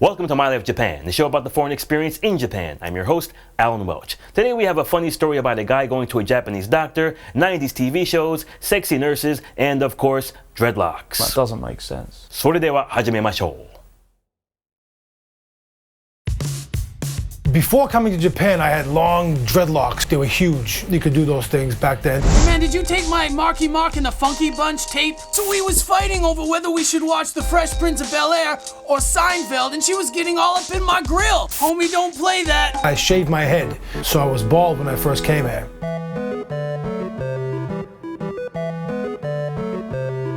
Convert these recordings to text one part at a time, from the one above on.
Welcome to My Life Japan, the show about the foreign experience in Japan. I'm your host, Alan Welch. Today we have a funny story about a guy going to a Japanese doctor, 90s TV shows, sexy nurses, and of course, dreadlocks. That doesn't make sense. それでは始めましょう。Before coming to Japan, I had long dreadlocks. They were huge. You could do those things back then. Man, did you take my Marky Mark and the Funky Bunch tape? So we was fighting over whether we should watch The Fresh Prince of Bel-Air or Seinfeld, and she was getting all up in my grill. Homie, don't play that. I shaved my head, so I was bald when I first came here.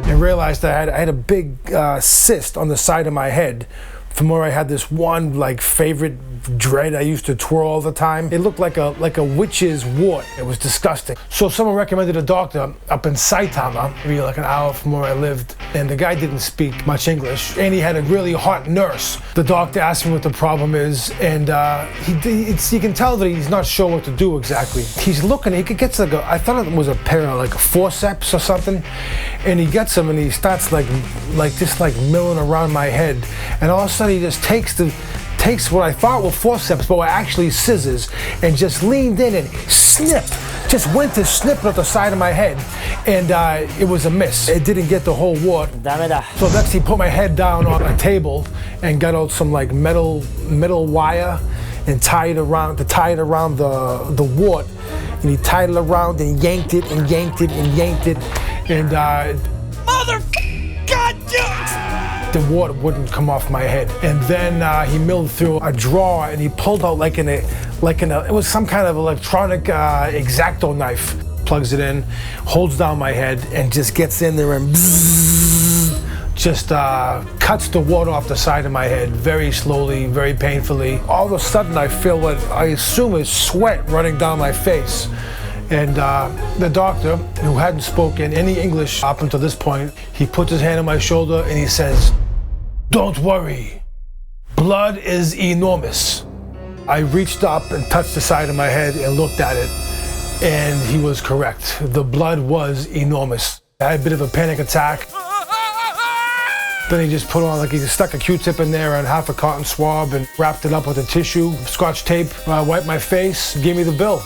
And realized that I had a big cyst on the side of my head from where I had this one favorite dread I used to twirl all the time. It looked like a witch's wart. It was disgusting. So someone recommended a doctor up in Saitama, maybe like an hour from where I lived, and the guy didn't speak much English, and he had a really hot nurse. The doctor asked me what the problem is, and you can tell that he's not sure what to do exactly. He's looking, he gets I thought it was a pair of forceps or something, and he gets them and he starts just milling around my head, and all of a sudden he just takes what I thought were forceps, but were actually scissors, and just leaned in and just went to snip at the side of my head, and it was a miss. It didn't get the whole wart. So next he put my head down on a table and got out some metal wire and tied it around the wart, and he tied it around and yanked it and yanked it and yanked it, and the wart wouldn't come off my head. And then he milled through a drawer and he pulled out it was some kind of electronic X-Acto knife. Plugs it in, holds down my head, and just gets in there and just cuts the wart off the side of my head very slowly, very painfully. All of a sudden I feel what I assume is sweat running down my face. And the doctor, who hadn't spoken any English up until this point, he puts his hand on my shoulder and he says, "Don't worry, blood is enormous." I reached up and touched the side of my head and looked at it, and he was correct. The blood was enormous. I had a bit of a panic attack. Then he just put on, he just stuck a Q-tip in there and half a cotton swab and wrapped it up with a tissue, scotch tape, wiped my face, gave me the bill.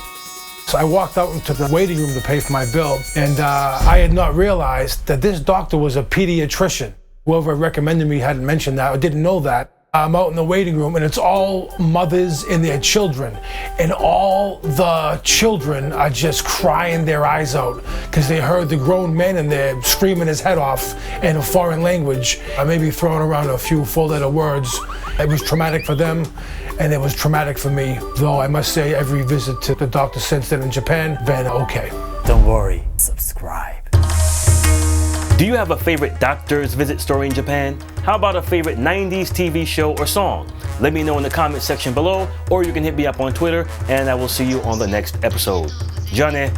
So I walked out into the waiting room to pay for my bill, and I had not realized that this doctor was a pediatrician. Whoever recommended me hadn't mentioned that or didn't know that. I'm out in the waiting room, and it's all mothers and their children, and all the children are just crying their eyes out because they heard the grown man in there screaming his head off in a foreign language, maybe throwing around a few four-letter words. It was traumatic for them, and it was traumatic for me, though I must say every visit to the doctor since then in Japan been okay. Don't worry, subscribe. Do you have a favorite doctor's visit story in Japan? How about a favorite 90s TV show or song? Let me know in the comment section below, or you can hit me up on Twitter, and I will see you on the next episode. Ja ne!